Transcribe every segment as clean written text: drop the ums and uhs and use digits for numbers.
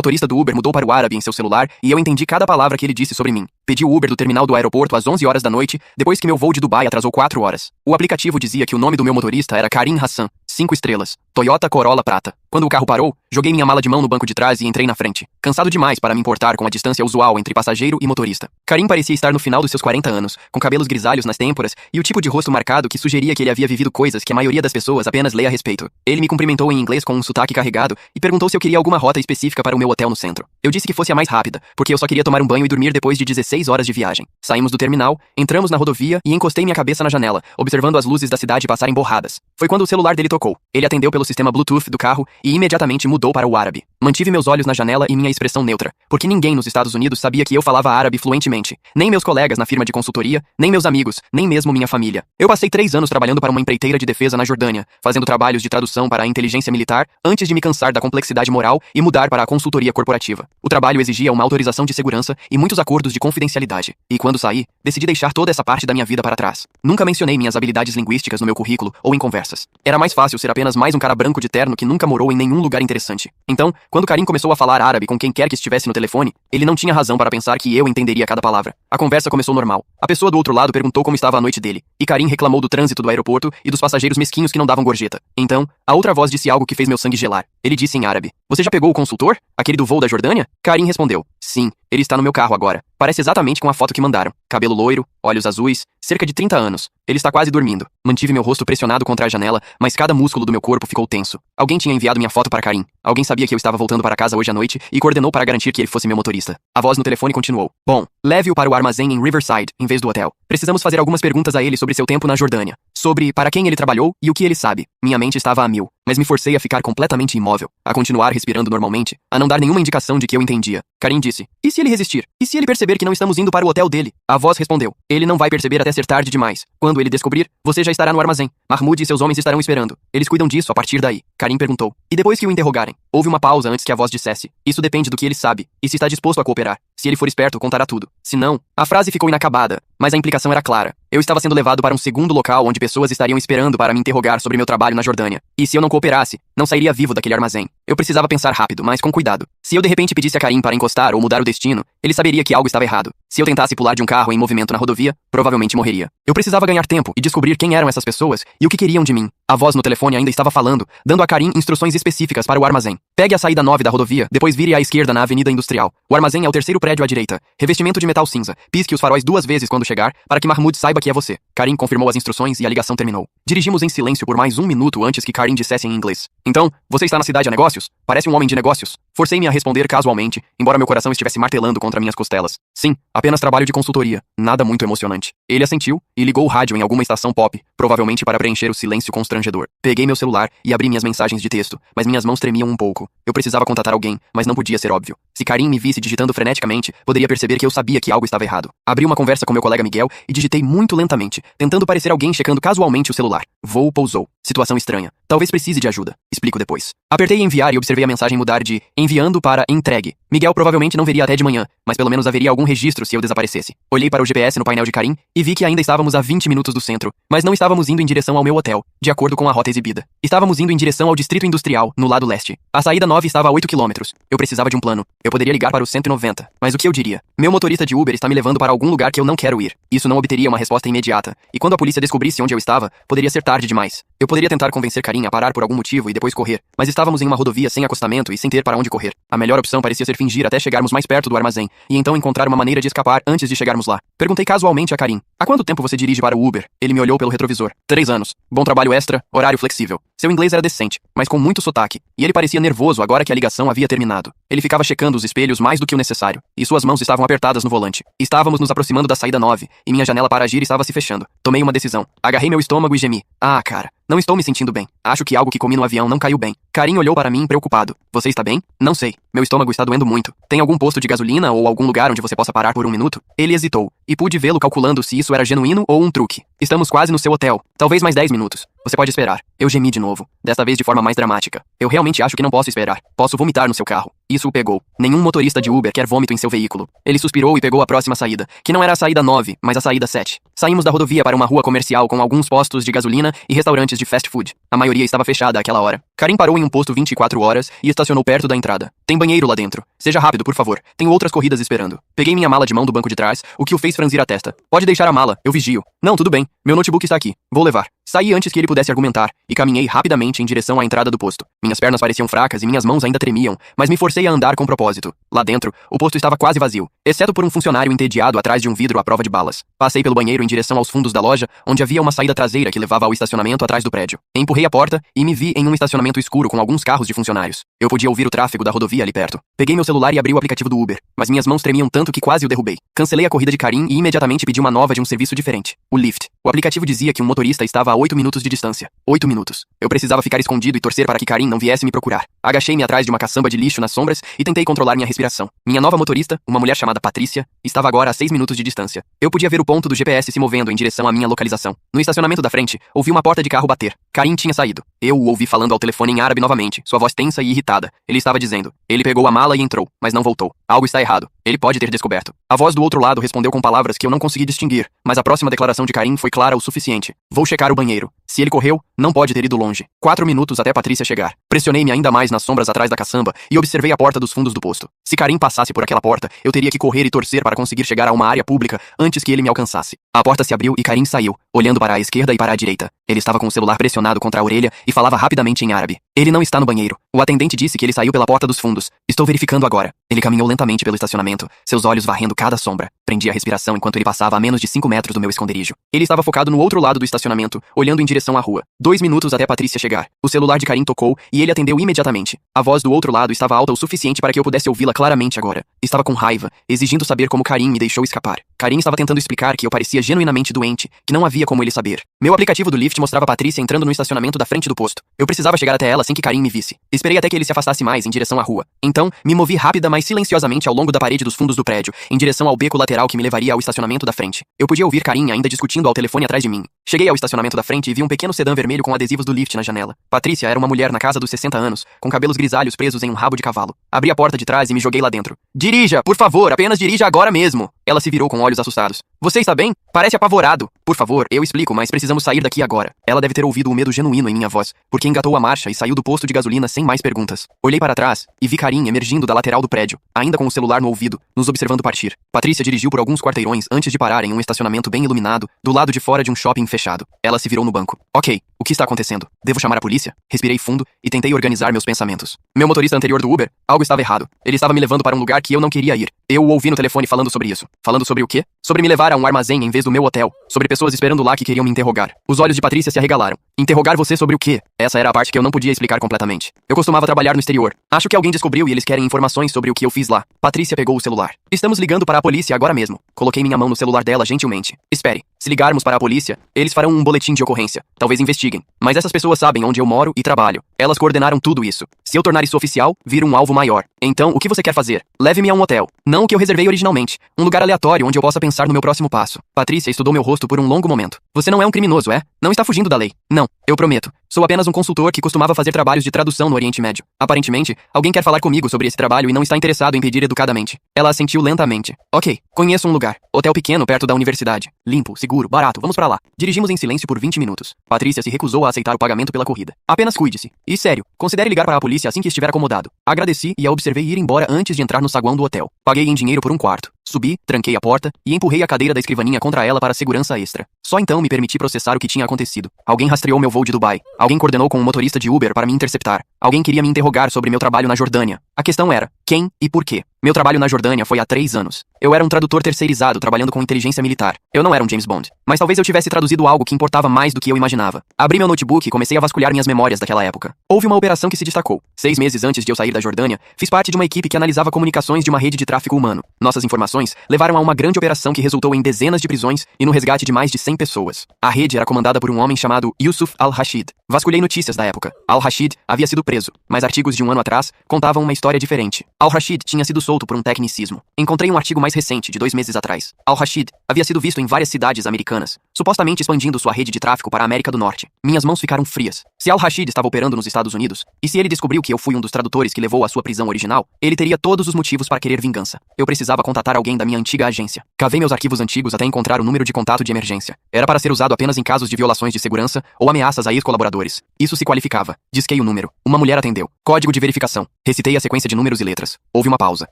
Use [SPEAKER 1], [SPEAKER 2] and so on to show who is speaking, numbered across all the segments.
[SPEAKER 1] motorista do Uber mudou para o árabe em seu celular e eu entendi cada palavra que ele disse sobre mim. Pedi o Uber do terminal do aeroporto às 11 horas da noite, depois que meu voo de Dubai atrasou 4 horas. O aplicativo dizia que o nome do meu motorista era Karim Hassan, 5 estrelas, Toyota Corolla prata. Quando o carro parou, joguei minha mala de mão no banco de trás e entrei na frente, cansado demais para me importar com a distância usual entre passageiro e motorista. Karim parecia estar no final dos seus 40 anos, com cabelos grisalhos nas têmporas e o tipo de rosto marcado que sugeria que ele havia vivido coisas que a maioria das pessoas apenas lê a respeito. Ele me cumprimentou em inglês com um sotaque carregado e perguntou se eu queria alguma rota específica para o meu hotel no centro. Eu disse que fosse a mais rápida, porque eu só queria tomar um banho e dormir depois de 16 horas de viagem. Saímos do terminal, entramos na rodovia e encostei minha cabeça na janela, observando as luzes da cidade passarem borradas. Foi quando o celular dele tocou. Ele atendeu pelo sistema Bluetooth do carro e imediatamente mudou para o árabe. Mantive meus olhos na janela e minha expressão neutra, porque ninguém nos Estados Unidos sabia que eu falava árabe fluentemente. Nem meus colegas na firma de consultoria, nem meus amigos, nem mesmo minha família. Eu passei 3 anos trabalhando para uma empreiteira de defesa na Jordânia, fazendo trabalhos de tradução para a inteligência militar, antes de me cansar da complexidade moral e mudar para a consultoria corporativa. O trabalho exigia uma autorização de segurança e muitos acordos de confidencialidade. E quando saí, decidi deixar toda essa parte da minha vida para trás. Nunca mencionei minhas habilidades linguísticas no meu currículo ou em conversas. Era mais fácil ser apenas mais um cara branco de terno que nunca morou em nenhum lugar interessante. Então, quando Karim começou a falar árabe com quem quer que estivesse no telefone, ele não tinha razão para pensar que eu entenderia cada palavra. A conversa começou normal. A pessoa do outro lado perguntou como estava a noite dele, e Karim reclamou do trânsito do aeroporto e dos passageiros mesquinhos que não davam gorjeta. Então, a outra voz disse algo que fez meu sangue gelar. Ele disse em árabe: "Você já pegou o consultor? Aquele do voo da Jordânia?" Karim respondeu: "Sim, ele está no meu carro agora. Parece exatamente com a foto que mandaram. Cabelo loiro, olhos azuis, cerca de 30 anos. Ele está quase dormindo." Mantive meu rosto pressionado contra a janela, mas cada músculo do meu corpo ficou tenso. Alguém tinha enviado minha foto para Karim. Alguém sabia que eu estava voltando para casa hoje à noite e coordenou para garantir que ele fosse meu motorista. A voz no telefone continuou: "Bom, leve-o para o armazém em Riverside, em vez do hotel. Precisamos fazer algumas perguntas a ele sobre seu tempo na Jordânia, sobre para quem ele trabalhou e o que ele sabe." Minha mente estava a mil, mas me forcei a ficar completamente imóvel, a continuar respirando normalmente, a não dar nenhuma indicação de que eu entendia. Karim disse: "E se ele resistir? E se ele perceber que não estamos indo para o hotel dele?" A voz respondeu: "Ele não vai perceber até ser tarde demais. Quando ele descobrir, você já estará no armazém. Mahmoud e seus homens estarão esperando. Eles cuidam disso a partir daí." Karim perguntou: "E depois que o interrogarem?" Houve uma pausa antes que a voz dissesse: "Isso depende do que ele sabe, e se está disposto a cooperar. Se ele for esperto, contará tudo. Se não..." A frase ficou inacabada, mas a implicação era clara. Eu estava sendo levado para um segundo local onde pessoas estariam esperando para me interrogar sobre meu trabalho na Jordânia. E se eu não cooperasse, não sairia vivo daquele armazém. Eu precisava pensar rápido, mas com cuidado. Se eu de repente pedisse a Karim para encostar ou mudar o destino, ele saberia que algo estava errado. Se eu tentasse pular de um carro em movimento na rodovia, provavelmente morreria. Eu precisava ganhar tempo e descobrir quem eram essas pessoas e o que queriam de mim. A voz no telefone ainda estava falando, dando a Karim instruções específicas para o armazém. "Pegue a saída 9 da rodovia, depois vire à esquerda na Avenida Industrial. O armazém é o terceiro prédio à direita. Revestimento de metal cinza. Pisque os faróis 2 vezes quando chegar, para que Mahmoud saiba que é você." Karim confirmou as instruções e a ligação terminou. Dirigimos em silêncio por mais 1 minuto antes que Karim dissesse em inglês: "Então, você está na cidade a negócios? Parece um homem de negócios." Forcei-me a responder casualmente, embora meu coração estivesse martelando contra minhas costelas. "Sim, apenas trabalho de consultoria. Nada muito emocionante." Ele assentiu e ligou o rádio em alguma estação pop, provavelmente para preencher o silêncio constrangedor. Peguei meu celular e abri minhas mensagens de texto, mas minhas mãos tremiam um pouco. Eu precisava contatar alguém, mas não podia ser óbvio. Se Karim me visse digitando freneticamente, poderia perceber que eu sabia que algo estava errado. Abri uma conversa com meu colega Miguel e digitei muito lentamente, tentando parecer alguém checando casualmente o celular. Voo pousou. Situação estranha. Talvez precise de ajuda. Explico depois. Apertei enviar e observei a mensagem mudar de enviando para entregue. Miguel provavelmente não veria até de manhã, mas pelo menos haveria algum registro se eu desaparecesse. Olhei para o GPS no painel de Karim e vi que ainda estávamos a 20 minutos do centro, mas não estávamos indo em direção ao meu hotel, de acordo com a rota exibida. Estávamos indo em direção ao Distrito Industrial, no lado leste. A saída 9 estava a 8 quilômetros. Eu precisava de um plano. Eu poderia ligar para o 190, mas o que eu diria? Meu motorista de Uber está me levando para algum lugar que eu não quero ir. Isso não obteria uma resposta imediata, e quando a polícia descobrisse onde eu estava, poderia ser tarde demais. Eu poderia tentar convencer Karim a parar por algum motivo e depois correr, mas estávamos em uma rodovia sem acostamento e sem ter para onde correr. A melhor opção parecia ser fingir até chegarmos mais perto do armazém, e então encontrar uma maneira de escapar antes de chegarmos lá. Perguntei casualmente a Karim: "Há quanto tempo você dirige para o Uber?" Ele me olhou pelo retrovisor. 3 anos. Bom trabalho extra, horário flexível. Seu inglês era decente, mas com muito sotaque, e ele parecia nervoso agora que a ligação havia terminado. Ele ficava checando os espelhos mais do que o necessário, e suas mãos estavam apertadas no volante. Estávamos nos aproximando da saída 9, e minha janela para agir estava se fechando. Tomei uma decisão. Agarrei meu estômago e gemi. "Ah, cara. Não estou me sentindo bem. Acho que algo que comi no avião não caiu bem." Karim olhou para mim preocupado. "Você está bem?" "Não sei. Meu estômago está doendo muito. Tem algum posto de gasolina ou algum lugar onde você possa parar por 1 minuto?" Ele hesitou, e pude vê-lo calculando se isso era genuíno ou um truque. "Estamos quase no seu hotel. Talvez mais 10 minutos. Você pode esperar." Eu gemi de novo, desta vez de forma mais dramática. "Eu realmente acho que não posso esperar. Posso vomitar no seu carro." Isso o pegou. Nenhum motorista de Uber quer vômito em seu veículo. Ele suspirou e pegou a próxima saída, que não era a saída 9, mas a saída 7. Saímos da rodovia para uma rua comercial com alguns postos de gasolina e restaurantes de fast food. A maioria estava fechada àquela hora. Karim parou em um posto 24 horas e estacionou perto da entrada. Tem banheiro lá dentro. Seja rápido, por favor. Tenho outras corridas esperando. Peguei minha mala de mão do banco de trás, o que o fez franzir a testa. Pode deixar a mala, eu vigio. Não, tudo bem. Meu notebook está aqui. Vou levar. Saí antes que ele pudesse argumentar e caminhei rapidamente em direção à entrada do posto. Minhas pernas pareciam fracas e minhas mãos ainda tremiam, mas me forcei a andar com propósito. Lá dentro, o posto estava quase vazio, exceto por um funcionário entediado atrás de um vidro à prova de balas. Passei pelo banheiro em direção aos fundos da loja, onde havia uma saída traseira que levava ao estacionamento atrás do prédio. Empurrei a porta e me vi em um estacionamento escuro com alguns carros de funcionários. Eu podia ouvir o tráfego da rodovia ali perto. Peguei meu celular e abri o aplicativo do Uber, mas minhas mãos tremiam tanto que quase o derrubei. Cancelei a corrida de Karim e imediatamente pedi uma nova de um serviço diferente, o Lyft. O aplicativo dizia que um motorista estava a 8 minutos de distância. 8 minutos. Eu precisava ficar escondido e torcer para que Karim não viesse me procurar. Agachei-me atrás de uma caçamba de lixo nas sombras e tentei controlar minha respiração. Minha nova motorista, uma mulher chamada Patrícia, estava agora a 6 minutos de distância. Eu podia ver o ponto do GPS se movendo em direção à minha localização. No estacionamento da frente, ouvi uma porta de carro bater. Karim tinha saído. Eu o ouvi falando ao telefone em árabe novamente, sua voz tensa e irritada. Ele estava dizendo: ele pegou a mala e entrou, mas não voltou. Algo está errado. Ele pode ter descoberto. A voz do outro lado respondeu com palavras que eu não consegui distinguir, mas a próxima declaração de Karim foi clara o suficiente. Vou checar o banheiro. Se ele correu, não pode ter ido longe. 4 minutos até Patrícia chegar. Pressionei-me ainda mais nas sombras atrás da caçamba e observei a porta dos fundos do posto. Se Karim passasse por aquela porta, eu teria que correr e torcer para conseguir chegar a uma área pública antes que ele me alcançasse. A porta se abriu e Karim saiu, olhando para a esquerda e para a direita. Ele estava com o celular pressionado contra a orelha e falava rapidamente em árabe. Ele não está no banheiro. O atendente disse que ele saiu pela porta dos fundos. Estou verificando agora. Ele caminhou lentamente pelo estacionamento, seus olhos varrendo cada sombra. Prendi a respiração enquanto ele passava a menos de 5 metros do meu esconderijo. Ele estava focado no outro lado do estacionamento, olhando em direção à rua. 2 minutos até Patrícia chegar. O celular de Karim tocou e ele atendeu imediatamente. A voz do outro lado estava alta o suficiente para que eu pudesse ouvi-la claramente agora. Estava com raiva, exigindo saber como Karim me deixou escapar. Karim estava tentando explicar que eu parecia genuinamente doente, que não havia como ele saber. Meu aplicativo do Lyft mostrava Patrícia entrando no estacionamento da frente do posto. Eu precisava chegar até ela sem que Karim me visse. Esperei até que ele se afastasse mais em direção à rua. Então, me movi rápida, mas silenciosamente ao longo da parede dos fundos do prédio, em direção ao beco lateral que me levaria ao estacionamento da frente. Eu podia ouvir Karim ainda discutindo ao telefone atrás de mim. Cheguei ao estacionamento da frente e vi um pequeno sedã vermelho com adesivos do Lyft na janela. Patrícia era uma mulher na casa dos 60 anos, com cabelos grisalhos presos em um rabo de cavalo. Abri a porta de trás e me joguei lá dentro. Dirija, por favor, apenas dirija agora mesmo. Ela se virou com olhos assustados. Você está bem? Parece apavorado. Por favor, eu explico, mas precisamos sair daqui agora. Ela deve ter ouvido o medo genuíno em minha voz, porque engatou a marcha e saiu do posto de gasolina sem mais perguntas. Olhei para trás e vi Karim emergindo da lateral do prédio, ainda com o celular no ouvido, nos observando partir. Patrícia dirigiu por alguns quarteirões antes de parar em um estacionamento bem iluminado, do lado de fora de um shopping fechado. Ela se virou no banco. Ok, o que está acontecendo? Devo chamar a polícia? Respirei fundo e tentei organizar meus pensamentos. Meu motorista anterior do Uber, algo estava errado. Ele estava me levando para um lugar que eu não queria ir. Eu o ouvi no telefone falando sobre isso. Falando sobre o quê? Sobre me levar a um armazém em vez do meu hotel. Sobre pessoas esperando lá que queriam me interrogar. Os olhos de Patrícia se arregalaram. Interrogar você sobre o quê? Essa era a parte que eu não podia explicar completamente. Eu costumava trabalhar no exterior. Acho que alguém descobriu e eles querem informações sobre o que eu fiz lá. Patrícia pegou o celular. Estamos ligando para a polícia agora mesmo. Coloquei minha mão no celular dela gentilmente. Espere. Se ligarmos para a polícia, eles farão um boletim de ocorrência. Talvez investiguem. Mas essas pessoas sabem onde eu moro e trabalho. Elas coordenaram tudo isso. Se eu tornar isso oficial, vira um alvo maior. Então, o que você quer fazer? Leve-me a um hotel. Não o que eu reservei originalmente. Um lugar aleatório onde eu possa pensar no meu próximo passo. Patrícia estudou meu rosto por um longo momento. Você não é um criminoso, é? Não está fugindo da lei. Não, eu prometo. Sou apenas um consultor que costumava fazer trabalhos de tradução no Oriente Médio. Aparentemente, alguém quer falar comigo sobre esse trabalho e não está interessado em pedir educadamente. Ela assentiu lentamente. Ok, conheço um lugar. Hotel pequeno perto da universidade. Limpo, seguro, barato, vamos pra lá. Dirigimos em silêncio por 20 minutos. Patrícia se recusou a aceitar o pagamento pela corrida. Apenas cuide-se. E sério, considere ligar para a polícia assim que estiver acomodado. Agradeci e a observei ir embora antes de entrar no saguão do hotel. Paguei em dinheiro por um quarto. Subi, tranquei a porta e empurrei a cadeira da escrivaninha contra ela para segurança extra. Só então me permiti processar o que tinha acontecido. Alguém rastreou meu voo de Dubai. Alguém coordenou com um motorista de Uber para me interceptar. Alguém queria me interrogar sobre meu trabalho na Jordânia. A questão era, quem e por quê? Meu trabalho na Jordânia foi há 3 anos. Eu era um tradutor terceirizado trabalhando com inteligência militar. Eu não era um James Bond. Mas talvez eu tivesse traduzido algo que importava mais do que eu imaginava. Abri meu notebook e comecei a vasculhar minhas memórias daquela época. Houve uma operação que se destacou. 6 meses antes de eu sair da Jordânia, fiz parte de uma equipe que analisava comunicações de uma rede de tráfico humano. Nossas informações levaram a uma grande operação que resultou em dezenas de prisões e no resgate de mais de 100 pessoas. A rede era comandada por um homem chamado Yusuf al-Rashid. Vasculhei notícias da época. Al-Rashid havia sido preso, mas artigos de um ano atrás contavam uma história diferente. Al-Rashid tinha sido solto por um tecnicismo. Encontrei um artigo mais mais recente, de 2 meses atrás. Al-Rashid havia sido visto em várias cidades americanas, supostamente expandindo sua rede de tráfico para a América do Norte. Minhas mãos ficaram frias. Se Al-Rashid estava operando nos Estados Unidos, e se ele descobriu que eu fui um dos tradutores que levou à sua prisão original, ele teria todos os motivos para querer vingança. Eu precisava contatar alguém da minha antiga agência. Cavei meus arquivos antigos até encontrar o número de contato de emergência. Era para ser usado apenas em casos de violações de segurança ou ameaças a ex-colaboradores. Isso se qualificava. Disquei o número. Uma mulher atendeu. Código de verificação. Recitei a sequência de números e letras. Houve uma pausa.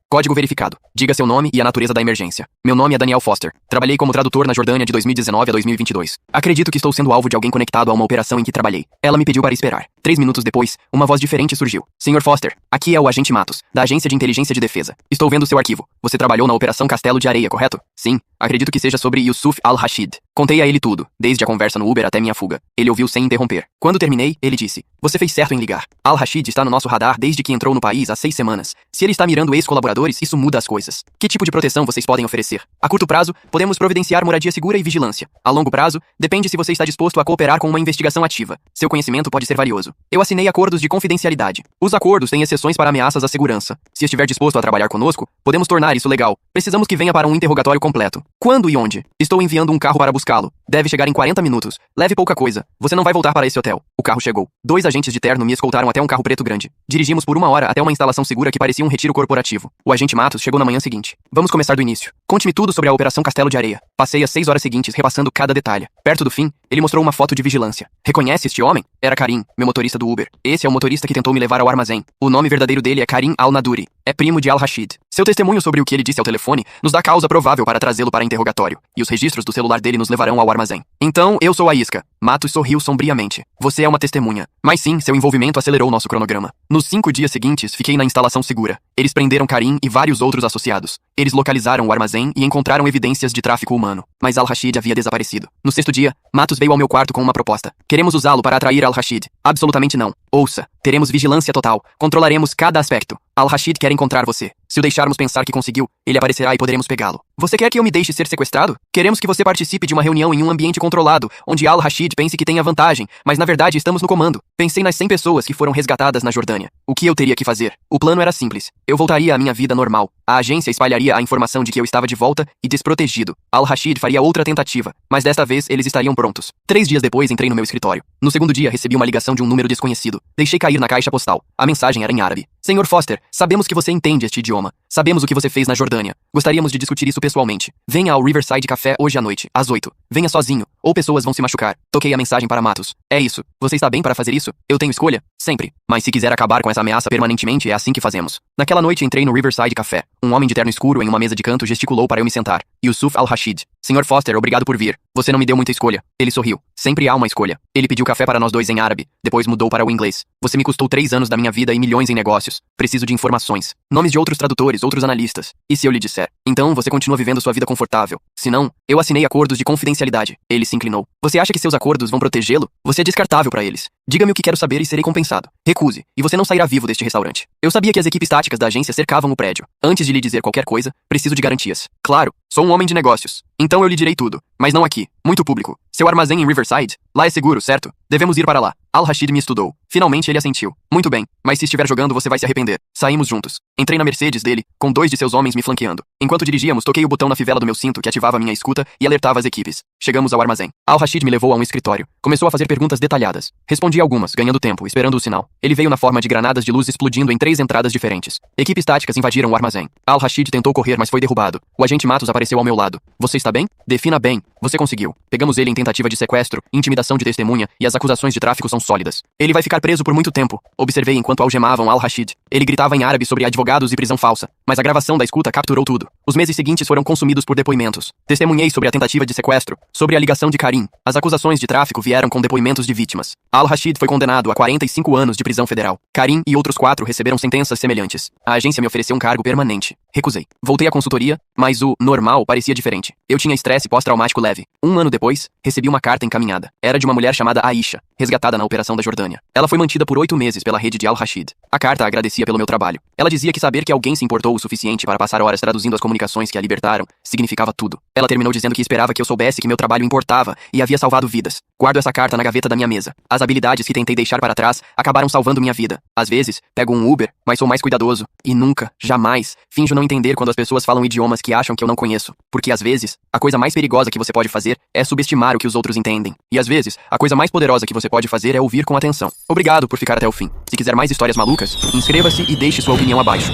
[SPEAKER 1] Código verificado. Diga seu nome e a natureza da emergência. Meu nome é Daniel Foster. Trabalhei como tradutor na Jordânia de 2019 a 2022. Acredito que estou sendo alvo de alguém conectado a uma operação em que trabalhei. Ela me pediu para esperar. 3 minutos depois, uma voz diferente surgiu. Senhor Foster, aqui é o agente Matos, da Agência de Inteligência de Defesa. Estou vendo seu arquivo. Você trabalhou na Operação Castelo de Areia, correto? Sim. Acredito que seja sobre Yusuf Al-Rashid. Contei a ele tudo, desde a conversa no Uber até minha fuga. Ele ouviu sem interromper. Quando terminei, ele disse: Você fez certo em ligar. Al-Rashid está no nosso radar desde que entrou no país há 6 semanas. Se ele está mirando ex-colaboradores, isso muda as coisas. Que tipo de proteção vocês podem oferecer? A curto prazo, podemos providenciar moradia segura e vigilância. A longo prazo, depende se você está disposto a cooperar com uma investigação ativa. Seu conhecimento pode ser valioso. Eu assinei acordos de confidencialidade. Os acordos têm exceções para ameaças à segurança. Se estiver disposto a trabalhar conosco, podemos tornar isso legal. Precisamos que venha para um interrogatório completo. Quando e onde? Estou enviando um carro para buscá-lo. Deve chegar em 40 minutos. Leve pouca coisa. Você não vai voltar para esse hotel. O carro chegou. 2 agentes de terno me escoltaram até um carro preto grande. Dirigimos por 1 hora até uma instalação segura que parecia um retiro corporativo. O agente Matos chegou na manhã seguinte. Vamos começar do início. Conte-me tudo sobre a Operação Castelo de Areia. Passei as 6 horas seguintes repassando cada detalhe. Perto do fim, ele mostrou uma foto de vigilância. Reconhece este homem? Era Karim, meu motorista do Uber. Esse é o motorista que tentou me levar ao armazém. O nome verdadeiro dele é Karim Al-Naduri. É primo de Al-Rashid. Seu testemunho sobre o que ele disse ao telefone nos dá causa provável para trazê-lo para interrogatório. E os registros do celular dele nos levarão ao armazém. Então, eu sou a isca. Matos sorriu sombriamente. Você é uma testemunha. Mas sim, seu envolvimento acelerou nosso cronograma. Nos 5 dias seguintes, fiquei na instalação segura. Eles prenderam Karim e vários outros associados. Eles localizaram o armazém e encontraram evidências de tráfico humano. Mas Al-Rashid havia desaparecido. No 6º dia, Matos veio ao meu quarto com uma proposta. Queremos usá-lo para atrair Al-Rashid. Absolutamente não. Ouça. Teremos vigilância total. Controlaremos cada aspecto. Al-Rashid quer encontrar você. Se o deixarmos pensar que conseguiu, ele aparecerá e poderemos pegá-lo. Você quer que eu me deixe ser sequestrado? Queremos que você participe de uma reunião em um ambiente controlado, onde Al-Rashid pense que tenha vantagem, mas na verdade estamos no comando. Pensei nas 100 pessoas que foram resgatadas na Jordânia. O que eu teria que fazer? O plano era simples. Eu voltaria à minha vida normal. A agência espalharia a informação de que eu estava de volta e desprotegido. Al-Rashid faria outra tentativa, mas desta vez eles estariam prontos. 3 dias depois entrei no meu escritório. No 2º dia recebi uma ligação de um número desconhecido. Deixei cair na caixa postal. A mensagem era em árabe. Senhor Foster, sabemos que você entende este idioma. Sabemos o que você fez na Jordânia. Gostaríamos de discutir isso pessoalmente. Venha ao Riverside Café hoje à noite, às 8. Venha sozinho, ou pessoas vão se machucar. Toquei a mensagem para Matos. É isso. Você está bem para fazer isso? Eu tenho escolha? Sempre. Mas se quiser acabar com essa ameaça permanentemente, é assim que fazemos. Naquela noite entrei no Riverside Café. Um homem de terno escuro em uma mesa de canto gesticulou para eu me sentar. Yusuf Al-Rashid. Senhor Foster, obrigado por vir. Você não me deu muita escolha. Ele sorriu. Sempre há uma escolha. Ele pediu café para nós dois em árabe. Depois mudou para o inglês. Você me custou 3 anos da minha vida e milhões em negócios. Preciso de informações. Nomes de outros tradutores, outros analistas. E se eu lhe disser? Então você continua vivendo sua vida confortável. Se não, eu assinei acordos de confidencialidade. Ele se inclinou. Você acha que seus acordos vão protegê-lo? Você é descartável para eles. Diga-me o que quero saber e serei compensado. Recuse, e você não sairá vivo deste restaurante. Eu sabia que as equipes táticas da agência cercavam o prédio. Antes de lhe dizer qualquer coisa, preciso de garantias. Claro, sou um homem de negócios. Então eu lhe direi tudo. Mas não aqui. Muito público. Seu armazém em Riverside? Lá é seguro, certo? Devemos ir para lá. Al-Rashid me estudou. Finalmente ele assentiu. Muito bem, mas se estiver jogando você vai se arrepender. Saímos juntos. Entrei na Mercedes dele, com 2 de seus homens me flanqueando. Enquanto dirigíamos, toquei o botão na fivela do meu cinto que ativava minha escuta e alertava as equipes. Chegamos ao armazém. Al-Rashid me levou a um escritório. Começou a fazer perguntas detalhadas. Respondi algumas, ganhando tempo, esperando o sinal. Ele veio na forma de granadas de luz explodindo em 3 entradas diferentes. Equipes táticas invadiram o armazém. Al-Rashid tentou correr, mas foi derrubado. O agente Matos apareceu ao meu lado. Você está bem? Defina bem. Você conseguiu. Pegamos ele em tentativa de sequestro, intimidação de testemunha e as acusações de tráfico são sólidas. Ele vai ficar preso por muito tempo. Observei enquanto algemavam Al-Rashid. Ele gritava em árabe sobre advogados e prisão falsa, mas a gravação da escuta capturou tudo. Os meses seguintes foram consumidos por depoimentos. Testemunhei sobre a tentativa de sequestro, sobre a ligação de Karim. As acusações de tráfico vieram com depoimentos de vítimas. Al-Rashid foi condenado a 45 anos de prisão federal. Karim e outros 4 receberam sentenças semelhantes. A agência me ofereceu um cargo permanente. Recusei. Voltei à consultoria, mas o normal parecia diferente. Eu tinha estresse pós-traumático leve. 1 ano depois, recebi uma carta encaminhada. Era de uma mulher chamada Aisha, resgatada na Operação da Jordânia. Ela foi mantida por 8 meses pela rede de Al-Rashid. A carta agradecia pelo meu trabalho. Ela dizia que saber que alguém se importou o suficiente para passar horas traduzindo as comunicações que a libertaram significava tudo. Ela terminou dizendo que esperava que eu soubesse que meu trabalho importava e havia salvado vidas. Guardo essa carta na gaveta da minha mesa. As habilidades que tentei deixar para trás acabaram salvando minha vida. Às vezes, pego um Uber, mas sou mais cuidadoso. E nunca, jamais, finjo não entender quando as pessoas falam idiomas que acham que eu não conheço. Porque às vezes, a coisa mais perigosa que você pode fazer é subestimar o que os outros entendem. E às vezes, a coisa mais poderosa que você pode fazer é ouvir com atenção. Obrigado por ficar até o fim. Se quiser mais histórias malucas, inscreva-se e deixe sua opinião abaixo.